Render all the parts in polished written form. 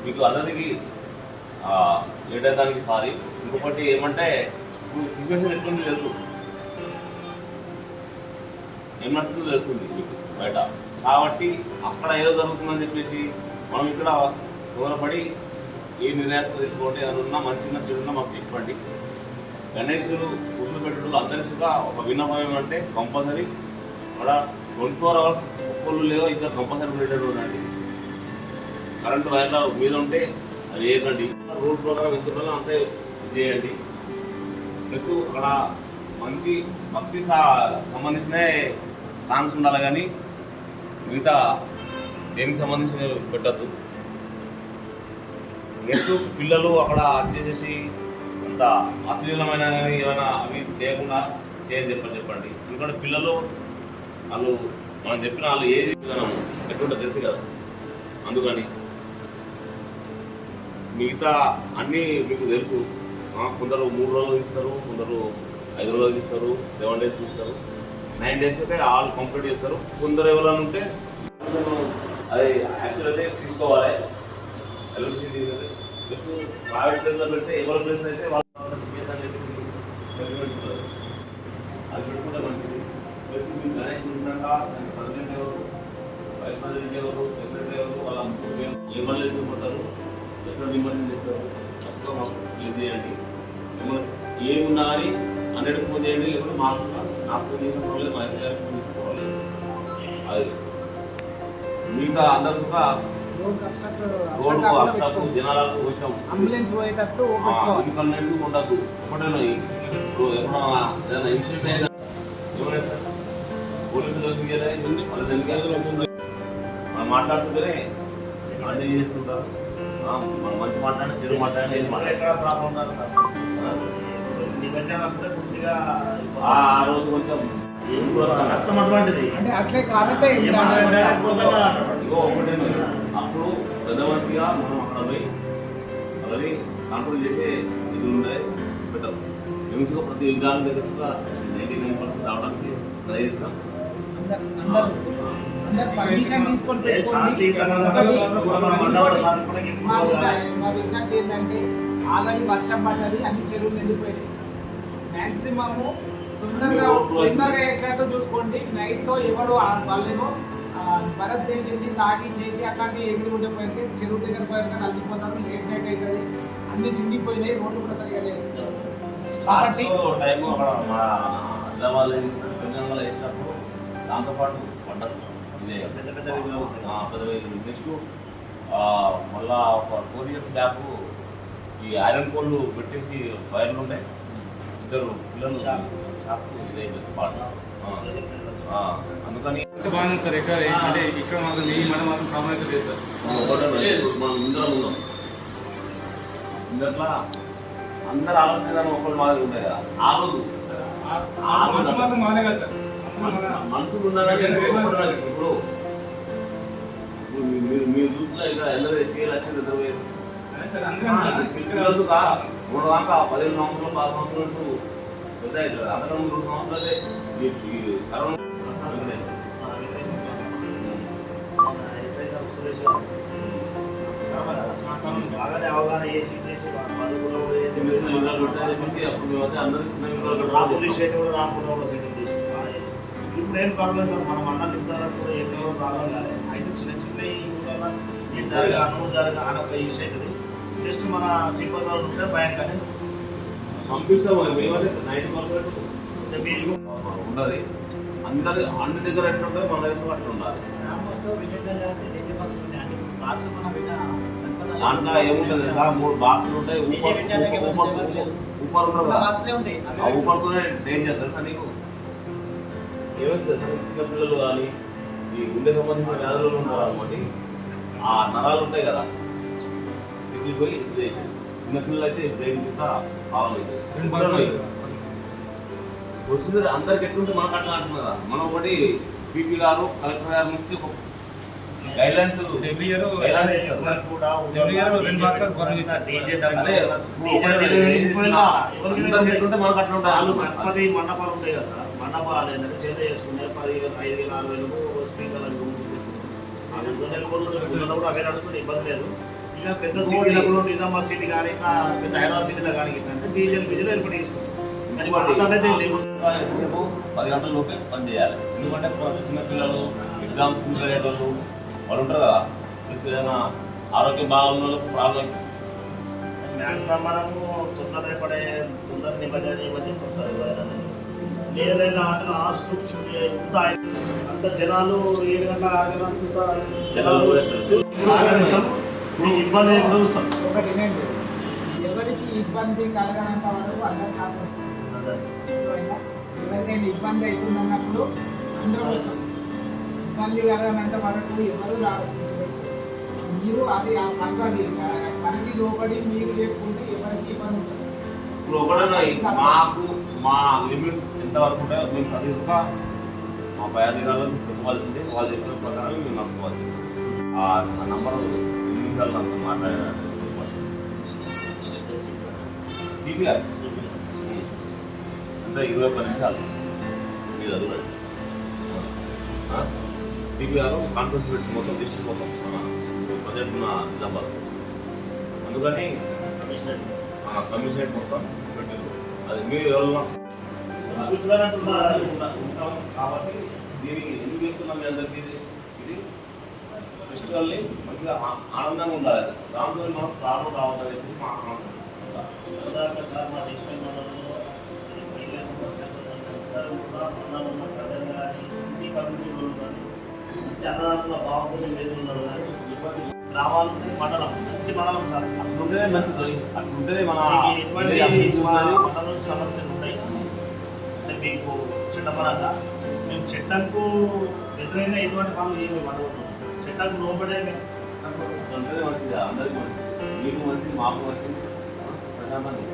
మీకు అందరికి ఏడాదానికి సారీ. ఇంకొకటి ఏమంటే సిచ్యువేషన్ ఎట్లుంది తెలుసు, ఏం నడుస్తుందో తెలుస్తుంది మీకు బయట. కాబట్టి అక్కడ ఏదో జరుగుతుందని చెప్పేసి మనం ఇక్కడ దూరపడి ఏ నిర్ణయాలు తీసుకోండి అని ఉన్నా మంచిగా చెడున్నా మాకు చెప్పండి. గణేశులు గుడ్లు పెట్టడం అందరిగా ఒక విన్నపం ఏమంటే కంపల్సరీ అక్కడ 24 hours ఒక్కళ్ళు లేవో ఇంకా కంపల్సరీ పెట్టడం ఉండండి. కరెంటు వైర్ల మీద ఉంటే అది వేయకండి. రూల్ ప్రకారం ఎంత అంతే చేయండి. ప్లస్ అక్కడ మంచి భక్తి సంబంధించిన సాంగ్స్ ఉండాలి, కానీ మిగతా దేనికి సంబంధించిన పెట్టద్దు. నెక్స్ట్ పిల్లలు అక్కడ వచ్చేసేసి అంత అశ్లీలమైన ఏమైనా అవి చేయకుండా చేయని చెప్పండి. ఎందుకంటే పిల్లలు వాళ్ళు మనం చెప్పిన వాళ్ళు ఏది విధానం ఎట్లుంటో తెలుసు కదా. అందుకని మిగతా అన్నీ మీకు తెలుసు. కొందరు 3 రోజులు ఇస్తారు, కొందరు 5 రోజులు ఇస్తారు, 7 days ఇస్తారు, 9 days అయితే ఆల్ కంప్లీట్ చేస్తారు. కొందరు ఎవరైనా ఉంటే అది యాక్చువల్ అయితే తీసుకోవాలి. ఎలక్ట్రిసిటీ ప్లస్ ప్రైవేట్ ప్లేస్లో పెడితే ఎవరి ప్లేస్ అయితే వాళ్ళు అది పెట్టుకుంటే మంచిది. ప్లస్ మీకు గణేష్ ఉందంట, దానికి ప్రెసిడెంట్ ఎవరు, వైస్ ప్రెసిడెంట్ ఎవరు, సెక్రటరీ ఎవరు, వాళ్ళ ఎమ్మెల్యేలు ఉంటారు, ఎక్కడ డిమాండ్ చేస్తారు అప్పుడు మాకు ఇది చేయండి. ఏమున్నా కానీ 100 ఫోన్ చేయండి. లేకపోతే మాకు నాకు తీసుకోవాలి, మా ఎస్ఐ గారికి తీసుకోవాలి. అది మిగతా అందరు సుఖా రోడ్డు అప్సాకు జనాలకు కొంచెం అంబులెన్స్ పోయేటట్టు ఇన్కన్వీనియన్స్ ఉండదు. ఎప్పుడైనా ఏదైనా ఇన్సిడెంట్ అయినా ఎవరైతే పోలీసులు మనం మాట్లాడుతుంటేనే అన్నీ చేస్తుంటారు. మనం మంచి మాట్లాడిన చెడు మాట్లాడిన ఎక్కడ ప్రాబ్లం ఉన్నారు సార్. ఆ రోజు కొంచెం అర్థం అటువంటిది అంటే అట్లే కాబట్టి ఒకటే అప్పుడు పెద్ద మనిషిగా మనం అక్కడ పోయి అవన్నీ కంట్రోల్ చేసే నిధులు ఉన్నాయి పెట్టాం. నిమిషంగా ప్రతి విధానం దగ్గరగా 99% రావడానికి ట్రై చేస్తాం. పర్మిషన్ తీసుకొని పెట్టుకోండి. ఏంటంటే ఆల్రెడీ వర్షం పడ్డది, అన్ని చెరువులు నిండిపోయినాయి. మ్యాక్సిమము తొందరగా వేసినట్టు చూసుకోండి. నైట్లో ఎవరు వాళ్ళేమో భరత్ చేసేసి తాగి చేసి అట్లాంటివి ఎగిరి ఉంటే పోయితే చెరువు దగ్గర పోయాక కలిసిపోతారు. లేట్ నైట్ అవుతుంది, అన్ని నిండిపోయినాయి, రోడ్లు కూడా సరిగా లేవు. కాబట్టి టైము అక్కడ మా హైదరాబాద్ వేసినప్పుడు దాంతోపాటు పడ్డారు. ఇదే పెద్ద నెక్స్ట్ మళ్ళా ఒక 4 years బ్యాక్ ఈ ఐరన్ కోళ్ళు పెట్టేసి వైర్లు ఉంటాయి. 2 పిల్లలు షాప్ ఇదే పాట. అందుకని బాగుంది సార్. ఎక్కడ అంటే ఇక్కడ మాత్రం ఈ మనం మాత్రం ప్రాబ్లం అయితే లేదు సార్. మనం ఇందులో ఉన్నాం. ఇందులో అందరు ఆలోచన ఒకళ్ళు మాదిరి ఉంటాయి కదా. ఆ రోజు మాత్రం బాగానే కదా సార్. మనుషులు ఉన్నదని ఇప్పుడు మీరు చూస్తున్నా ఇక్కడ ఎల్లవే సీఎల్ వచ్చి పిల్లలు 3 దాకా 15 సంవత్సరాలు 10 సంవత్సరాలు పెద్ద అవుతుంది. అందరం 2 సంవత్సరాలే కరోనా బాగానే అవగాహన చేసి అప్పుడు మేమైతే అందరూ ఇప్పుడు ఏం ప్రాబ్లం సార్. మనం అన్నం తింటారా కూడా ఎన్నో ప్రాబ్లం కాలేదు. అయితే చిన్న ఏం జరగా అనుభవం జరగా అని ఒక ఇష్యూ అవుతుంది. జస్ట్ మన సింపుల్గా ఉంటే భయం కానీ పంపిస్తాము. మేమైతే 90% మీరు ఉండదు. అందరి అన్ని దగ్గర ఎట్లా ఉంటుంది, మన దగ్గర అట్లా ఉండాలి. దాంట్లో ఏముంటుంది కదా, 3 బాక్సులు ఉంటాయి. ఊపర్ ఉంటుంది. ఆ ఊపర్తోనే డేంజర్ తెలుసా నీకు. ఏమైతే చిన్నపిల్లలు కానీ ఈ గుండె సంబంధించిన వ్యాధులు ఉంటారు కాబట్టి ఆ నరాలు ఉంటాయి కదా చిక్కిపోయి ఇది చిన్నపిల్లలు అయితే బ్రెయిన్ కింద బాగుంది ప్రొసీజర్ అందరికి ఎట్లుంటే మనకు అట్లా అంటున్నారు కదా. మనం ఒకటి సిపి గారు కలెక్టర్ గారి నుంచి ఒక గైడ్లైన్స్ ఎవ్రీ ఇయర్ కూడా రెండు మాసాలు అదే అందరికి ఎట్లుంటే మనకు అట్లా వాళ్ళు ఉంటాయి. 10 మండపాలు ఉంటాయి కదా సార్. మండపాలు ఏంటంటే చేత చేసుకునే 10,000, 5,000, 6,000 స్పీకర్లు ఆ 2 నెలల రోజులు కూడా అవే నడుపుతుంటే ఇబ్బంది లేదు. ఇక పెద్ద సిటీలో నిజామాబాద్ సిటీ కానీ ఇట్లా పెద్ద హైదరాబాద్ సిటీలో కానీ ఏంటంటే డీజిల్ ఏర్పాటు చేసుకోండి. కానీ అనేది లేవు. 10 గంటల లోపే పని చేయాలి. ఎందుకంటే చిన్న పిల్లలు ఎగ్జామ్స్ ప్రిపేర్ అయ్యే వాళ్ళు వాళ్ళు ఉంటారు కదా. ప్లస్ ఏదైనా ఆరోగ్యం బాగున్న వాళ్ళకి ప్రాబ్లం మ్యాక్సిమం మనము తొందర నిబంధన లేదా అంటే లాస్ట్ అంత జనాలు 7 గంటల 6 గంటల జనాలు సహకరిస్తాం. ఇబ్బంది ఎప్పుడు చూస్తాం. ఒక డిమాండ్ ఎవరికి ఇబ్బంది కలగనంత వరకు అందరూ సహకరిస్తారు. ఎవరికైనా ఇబ్బంది అవుతుందన్నప్పుడు అందరూ వస్తాం. ఇబ్బంది కలగనంత వరకు ఎవరు రావద్దు. మీరు అది ఆ పనికి లోబడి మీరు చేసుకుంటే ఎవరికి ఇబ్బంది ఉంటుంది. ఇప్పుడు ఒకటే మాకు మా లిమిట్స్ ఎంతవరకు ఉంటాయో మేము ప్రతిగా మా పై అధికారులకు చెప్పవలసిందే. వాళ్ళు చెప్పిన ప్రకారం మేము నడుచుకోవాల్సింది. ఆ నంబర్ 2 నిమిషాలు నాకు మాట్లాడారు సిపిఆర్ అంతా 21 నిమిషాలు మీరు చదవండి. సిపిఆర్ కాన్ఫరెన్స్ పెట్టి మొత్తం డిస్ట్రిక్ట్ మొత్తం ప్రజెంట్ ఉన్న నిజామాబాద్. అందుకని కమిషనరేట్ మొత్తం పెట్టారు. అది మీరు ఎవరన్నా ఉంటాం కాబట్టి దీనికి ఎందుకు చెప్తున్నాం మీ అందరికీ ఇది ఫెస్టివల్ని మంచిగా ఆనందంగా ఉండాలి. దాంతో మనం ప్రాబ్లం రావద్దని మా కాన్సెప్ట్. సార్ మా డిస్ట్రిక్ట్ అన్నదాంట్లో బాగుంటుంది లేదు ఉన్నారు కానీ రావాలంటే మండలం మంచి మండలం సార్. అట్లుంటేనే మంచిది. అట్లుంటేనే మన ఎటువంటి మండలం సమస్యలు ఉన్నాయి అంటే మీకు చట్టపరంగా మేము చట్టంకు ఎదురైనా ఎటువంటి పనులు ఏమి అడగదు. చట్టంకు లోపడే ఉంటేనే మంచిది. అందరికీ మంచిది. మీకు మంచిది, మాకు మంచిది, ప్రశాంతంగా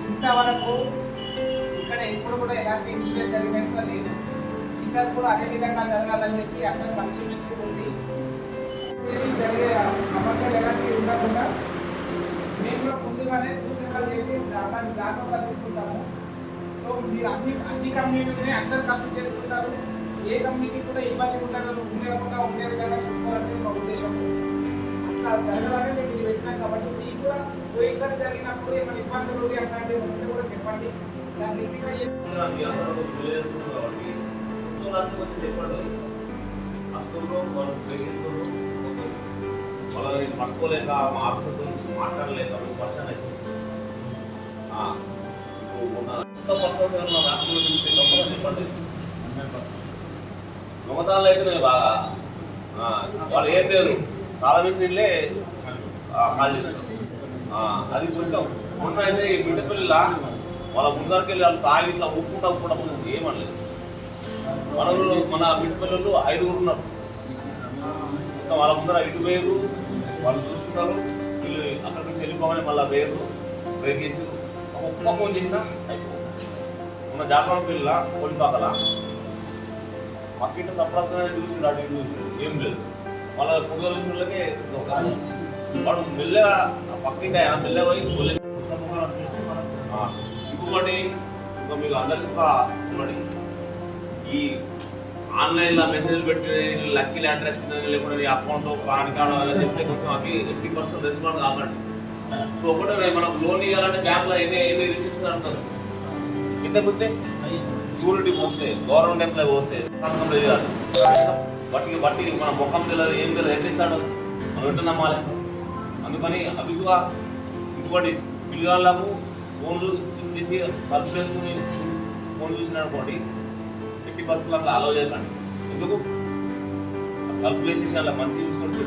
ఇంతవరకు ఇక్కడ ఎప్పుడు కూడా ఎలాంటి ఇన్సిడెంట్ జరిగినట్టు లేదు. ఈసారి కూడా అదే విధంగా జరగాలని చెప్పి అందరూ పరిశీలించుకుంది. జరిగే సమస్యలు ఎలాంటివి ఉండకుండా మేము కూడా ముందుగానే సూచనలు చేసి అలాంటి జాగ్రత్తలు తీసుకుంటాము. సో మీరు అన్ని కమ్యూనిటీని అందరూ కలిసి చేసుకుంటారు. ఏ కమ్యూనిటీ కూడా ఇబ్బంది ఉండకుండా ఉండే విధంగా చూసుకోవాలని మా ఉద్దేశం. అట్లా జరగాలని మేము ఇది పెట్టినాం కాబట్టి మీకు కూడా పోయినసారి జరిగినప్పుడు ఏమైనా ఇబ్బందులు అట్లాంటివి ఉంటే కూడా చెప్పండి. దాన్ని వాళ్ళని పట్టుకోలేక ఆఫీసర్తో మాట్లాడలేక పర్సన్ అయితే చెప్పండి. దొంగతనాలు అయితే బాగా వాళ్ళు ఏం లేదు చాలా వీళ్ళే కాల్ చేస్తారు. అది కొంచెం మొన్న అయితే ఈ బిడ్డపల్లిలా వాళ్ళ ముందరికి వెళ్ళి వాళ్ళు తాగి ఇట్లా ఊపుకుంటా ఊపుకుంటా ఏమనలేదు. మన బిడ్డపల్లి 5 ఉన్నారు. మొత్తం వాళ్ళ ముందర ఇటు వేరు వాళ్ళు చూస్తున్నారు. వీళ్ళు అక్కడి నుంచి వెళ్ళిపోగానే మళ్ళీ వేరు బ్రేక్ చేసి ఒక్క ఫోన్ చేసినా అయిపోయింది. మన జాగ్రత్త పిల్ల కోలిపాకల పక్కింటి సప్లస్ చూసిండు. అటు చూసిండు ఏం లేదు. వాళ్ళ పొద్దున చూసిన వాళ్ళకే వాడు మెల్లగా పక్కింటి ఆయన మెల్లగా పోయి ఇంకొకటి ఇంకా మీకు అందరికీ ఒకటి ఈ ఆన్లైన్లో మెసేజ్ పెట్టి లక్కీ ల్యాండర్ వచ్చిందని లేకుండా నీ అకౌంట్ పాన్ కార్డు అని చెప్తే కొంచెం అవి 80% రెస్పాండ్ కాకండి. ఇప్పుడు ఒకటే మనకు లోన్ ఇవ్వాలంటే బ్యాంకులో ఎన్ని రిస్ట్రిక్షన్ అంటారు. కింద వస్తే షూరిటీ పోస్తే గవర్నమెంట్ ఎంప్లాయ్ పోస్తే బట్టి మన ముఖం తెలియదు ఏం తెలియదు ఎట్లా ఇస్తాడు మనం ఎట్లా నమ్మాలి. అందుకని అభిసుగా ఇంకోటి పిల్లలకు ఫోన్లు ఇచ్చేసి ఖర్చు చేసుకుని ఫోన్ చూసినా అనుకోండి 80% అట్లా అలౌ చేయకండి. ఎందుకు కలుపు వేసేసి అలా మంచి చూస్తుంటే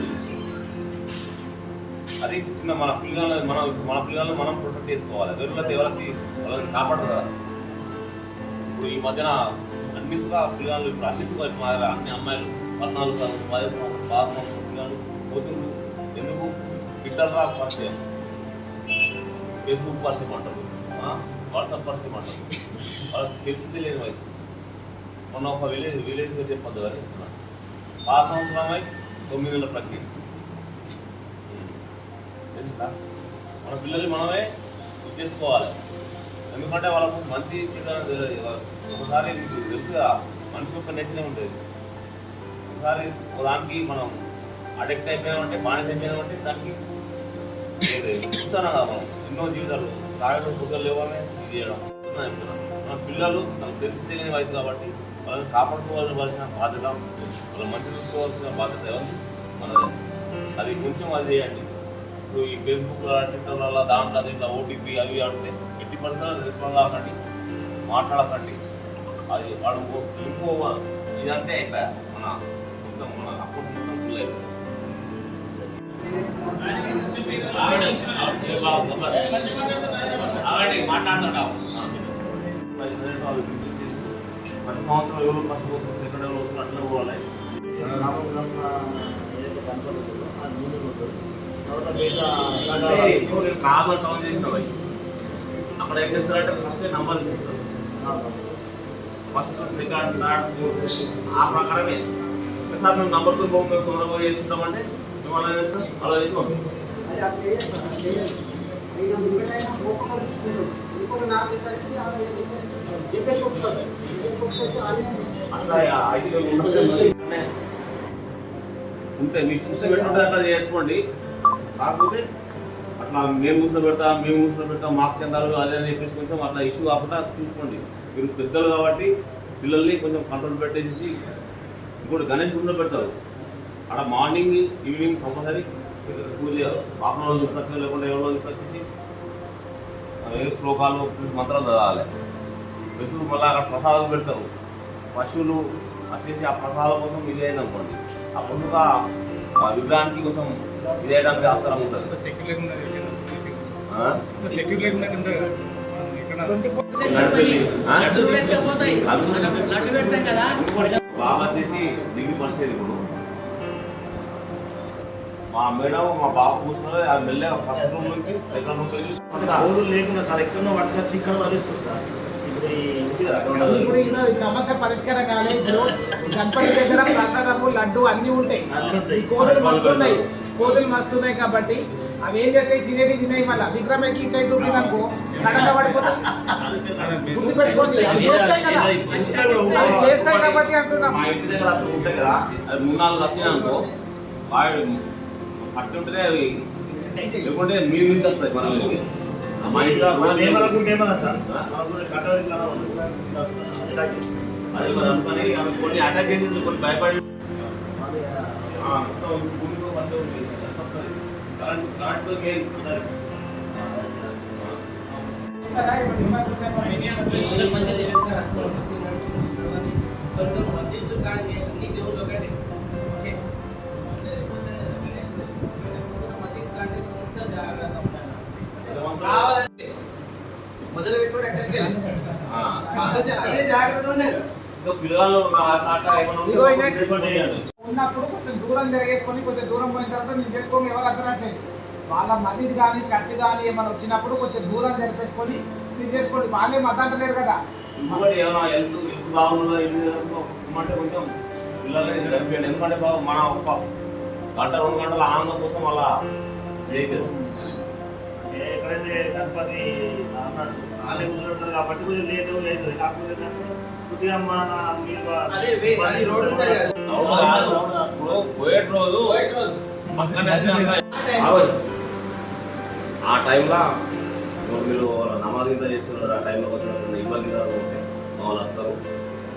అది చిన్న మన పిల్లల్ని మనం ప్రొటెక్ట్ చేసుకోవాలి. ఎవరైతే ఎవరికి వాళ్ళని కాపాడరు కదా. ఇప్పుడు ఈ మధ్యన అన్ని పిల్లలు ఇప్పుడు అన్ని అమ్మాయిలు 14 పిల్లలు పోతుండ్రు. ఎందుకు ట్విట్టర్లో పరిచయం, ఫేస్బుక్ పరిచయం అంటారు, వాట్సాప్ పరిచయం అంటారు. వాళ్ళకి తెలిసింది లేని వయసు. మొన్న ఒక విలేజ్ చెప్పొద్దు కానీ 6 సంవత్సరమై 9 నెలల ప్రక్రియ తెలుసుదా. మన పిల్లల్ని మనమే ఇది చేసుకోవాలి. ఎందుకంటే వాళ్ళకు మంచి చెడు ఒకసారి మీకు తెలుసు కదా, మనిషి యొక్క నేచనే ఉంటుంది. ఒకసారి దానికి మనం అడిక్ట్ అయిపోయామంటే బానిస అయిపోయామంటే దానికి చూస్తాను కదా మనం ఎన్నో జీవితాలు తాగడం కుదరలు లేవని ఇది చేయడం చెప్తున్నాను. మన పిల్లలు మనకు తెలిసి తెలియని వయసు కాబట్టి వాళ్ళని కాపాడుకోవాల్సిన బాధ్యత, వాళ్ళని మంచి చూసుకోవాల్సిన బాధ్యత ఎవరు మనది. అది కొంచెం అది చేయండి. ఇప్పుడు ఈ ఫేస్బుక్లో ట్విట్టర్లలో దాంట్లో దీంట్లో ఓటీపీ అవి ఆడితే 80% రెస్పాన్స్ కాకండి, మాట్లాడకండి. అది వాడు ఇంకో ఇదంటే అయిపోయా మన మొత్తం మన అకౌంట్ మొత్తం ఫుల్ అయిపోయింది. మాట్లాడుతుంటావు 10 సంవత్సరాలు ఎవరు ఫస్ట్ పోతుంది, సెకండ్ ఎవరు వస్తుంది అట్లా పోవాలి. కాదు టౌన్ చేసిన అక్కడ ఏం చేస్తారంటే ఫస్ట్ నంబర్ ఇస్తారు, ఫస్ట్ సెకండ్ థర్డ్ ఫోర్త్ ఆ ప్రకారమే. ఒకసారి మేము నంబర్తో మేము తొందరగా చేసుకుంటామంటే మేము అలా చేస్తాం, అలా చేసి పంపిస్తాం. అట్లా 5 ఉంటే మీ సిస్టమ్ పెట్టుకుంటే అట్లా చేసుకోండి. కాకపోతే అట్లా మేము కూర్చొని మాకు చెందాలు అదే అని చెప్పేసి కొంచెం అట్లా ఇష్యూ కాకుండా చూసుకోండి. మీరు పెద్దలు కాబట్టి పిల్లల్ని కొంచెం కంట్రోల్ పెట్టేసి ఇంకోటి గణేష్ గుడిలో పెడతారు. అక్కడ మార్నింగ్ ఈవినింగ్ కంపల్సరీ పూజ పాపంలో తీసుకొచ్చి లేకుండా ఎవరో తీసుకొచ్చేసి ఏ శ్లోకాలు మంత్రాలు చదవాలి. పశువులు మళ్ళీ అక్కడ ప్రసాదాలు పెడతారు. పశువులు వచ్చేసి ఆ ప్రసాదాల కోసం ఇది అయింది అనుకోండి, ఆ పశువుగా ఆ విగ్రహానికి కొంచెం ఇది వేయడానికి ఆస్కారం ఉంటుంది. బాగా వచ్చేసి డిగ్రీ ఫస్ట్ ఇయర్. ఇప్పుడు మా మేడం మా బాబు కూర్చున్నది అది మెల్లగా ఫస్ట్ రూమ్ నుంచి సెకండ్ రూమ్ వెళ్ళి లేకుండా సార్ ఎక్కడో పట్టుకొచ్చి ఇక్కడ వదిలిస్తుంది సార్. ఇప్పుడు ఈ సమస్య పరిష్కారం కాలేదు. గణపతి దగ్గర ప్రసాదము లడ్డు అన్ని ఉంటాయి, కోతులు మస్తున్నాయి కాబట్టి అవి ఏం చేస్తాయి, తినేవి మళ్ళీ విగ్రహం ఎక్కి చూపిందనుకో సడన్గా పడిపోతుంది. గుర్తుపెట్టుకోండి, అవి చేస్తాయి కదా, అవి చేస్తాయి కాబట్టి అంటున్నాం. మా ఇంటి దగ్గర అట్లా ఉంటాయి కదా, అవి 3-4 వచ్చినాయి అనుకో వాడు పట్టుంటేనే అవి లేకుంటే మీరు వస్తాయి. మా ఇంట్లో అది మరి అనుకొని అవి కొన్ని అటాక్ చేసి కొన్ని భయపడి భూమిలో కరెంట్తో మొదలు పెట్టుకోండి ఎక్కడికి అదే జాగ్రత్త ఉండేది. ఉన్నప్పుడు కొంచెం దూరం తిరిగేసుకొని కొంచెం దూరం పోయిన తర్వాత నేను చేసుకోండి. ఎవరు అర్థనట్లేదు వాళ్ళ మసీద్ కానీ చర్చ్ కానీ ఏమైనా వచ్చినప్పుడు కొంచెం దూరం జరిపేసుకొని మీరు చేసుకోండి. వాళ్ళే మద్దంటలేరు కదా. ఇంకోటి ఏమైనా హెల్త్ బాగుంటుందో ఇమ్మంటే కొంచెం పిల్లలకి చనిపోయింది. ఎందుకంటే మన ఒక 1-2 గంటల ఆనందం కోసం అలా చేయలేదు. ఎక్కడైతే గణపతి వాళ్ళే కూర్చోబెడతారు కాబట్టి కొంచెం లేట్ అవుతుంది. కాకపోతే పోయేటి రోజు ఆ టైంలో మీరు నమాజ్ ఇంత చేస్తున్నారు. ఆ టైంలో వచ్చిన ఇబ్బంది ఉంటే మా వాళ్ళు వస్తారు.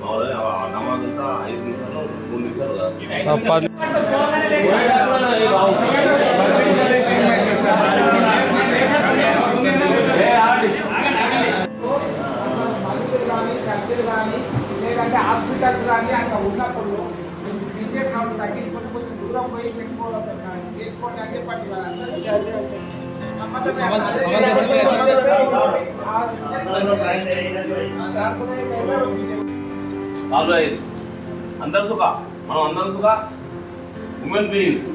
మా వాళ్ళు నమాజ్ అంతా 5 నిమిషాలు 3 నిమిషాలు చర్చలు కానీ లేదంటే హాస్పిటల్స్ కానీ అట్లా ఉన్నప్పుడు చూసుకోండి అని చెప్పండి వాళ్ళందరికీ. సంబంధమే. సమంజసమే. సాల్వ్ అయ్యేది అందరు సుఖ, మనం అందరం సుఖ హ్యూమన్ బీయింగ్స్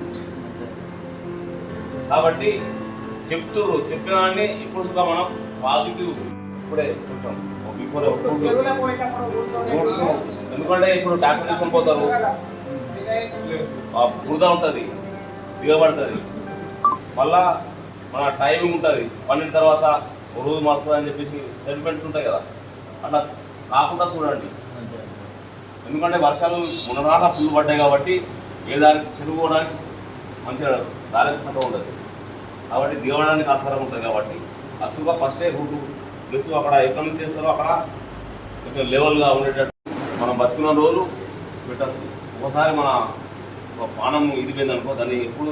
కాబట్టి చెప్పినాన్ని ఇప్పుడు సుఖ మనం పాజిటివ్ ఇప్పుడే కొంచెం బిఫోర్ చెరువులో పోయేటప్పుడు రూట్స్ ఎందుకంటే ఇప్పుడు డాక్టర్ తీసుకొని పోతారు, బురద ఉంటుంది, దిగబడుతుంది, మళ్ళా మన టైమింగ్ ఉంటుంది, పన్నెండు తర్వాత ఒక రోజు మారుతుంది అని చెప్పేసి సెటిల్మెంట్స్ ఉంటాయి కదా, అట్లా కాకుండా చూడండి. ఎందుకంటే వర్షాలు మొన్నదాకా ఫుల్ పడ్డాయి కాబట్టి ఏ దారి చెరువుకోవడానికి మంచిగా దారి చక్కగా ఉంటుంది కాబట్టి దిగడానికి ఆస్కారం ఉంటుంది కాబట్టి అసలుగా ఫస్టే రూటు ప్లస్ అక్కడ ఎక్కడి నుంచి చేస్తారో అక్కడ కొంచెం లెవెల్గా ఉండేటట్టు మనం బతుకున్న రోజులు పెట్టచ్చు. ఒకసారి మన పానం ఇది పోయిందనుకో దాన్ని ఎప్పుడు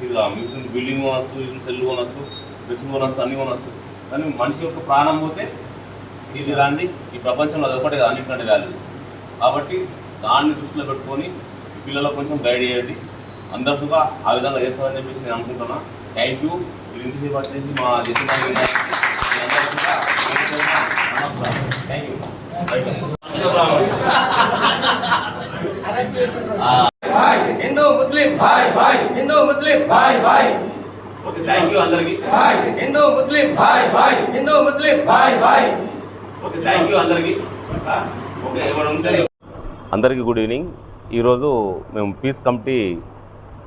ఇలా మిషన్ బిల్డింగ్ కొనవచ్చు, మిషన్ సెల్లు కొనవచ్చు, డ్రెస్సింగ్ కొనవచ్చు, అన్నీ కొనవచ్చు, కానీ మనిషి యొక్క ప్రాణం పోతే ఇది రాంది ఈ ప్రపంచంలో అది ఒకటే అన్నింటికంటే వాల్యూ. కాబట్టి దాన్ని దృష్టిలో పెట్టుకొని పిల్లలకు కొంచెం గైడ్ చేయండి. అందరుగా ఆ విధంగా చేస్తారని చెప్పేసి నేను అనుకుంటున్నా. Thank you. మీరు ఇంటికి వచ్చేసి మా థ్యాంక్ యూ. हिंदू मुस्लिम भाई भाई, हिंदू मुस्लिम भाई भाई, ఓకే థ్యాంక్ యూ అందరికి. हिंदू मुस्लिम भाई भाई, हिंदू मुस्लिम भाई भाई. ఓకే థ్యాంక్ యూ అందరికి. ఓకే ఏమైనా ఉంటే అందరికీ గుడ్ ఈవినింగ్. ఈరోజు మేము పీస్ కమిటీ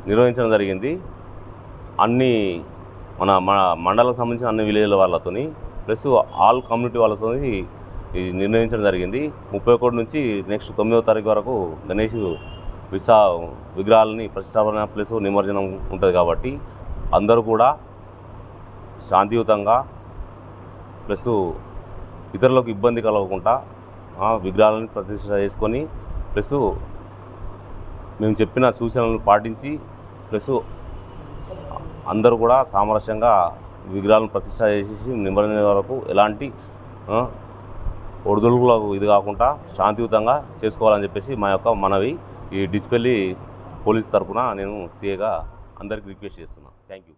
నిర్వహించడం జరిగింది. అన్ని మన మండలకు సంబంధించిన అన్ని విలేజ్ల వాళ్ళతోని ప్లస్ ఆల్ కమ్యూనిటీ వాళ్ళతో ఇది నిర్ణయించడం జరిగింది. 31 నుంచి నెక్స్ట్ 9వ తారీఖు వరకు గణేష్ విగ్రహాలని ప్రతిష్టాపన ప్లస్ నిమజ్జనం ఉంటుంది కాబట్టి అందరూ కూడా శాంతియుతంగా ప్లస్ ఇతరులకు ఇబ్బంది కలగకుండా విగ్రహాలను ప్రతిష్ట చేసుకొని ప్లస్ మేము చెప్పిన సూచనలను పాటించి ప్లస్ అందరూ కూడా సామరస్యంగా విగ్రహాలను ప్రతిష్ట చేసేసి నిమజ్జనం వరకు ఎలాంటి ఒడిదుడుకులకు ఇది కాకుండా శాంతియుతంగా చేసుకోవాలని చెప్పేసి మా యొక్క మనవి. ఈ డిస్పెల్లి పోలీస్ తరఫున నేను సీఏగా అందరికీ రిక్వెస్ట్ చేస్తున్నాను. Thank you.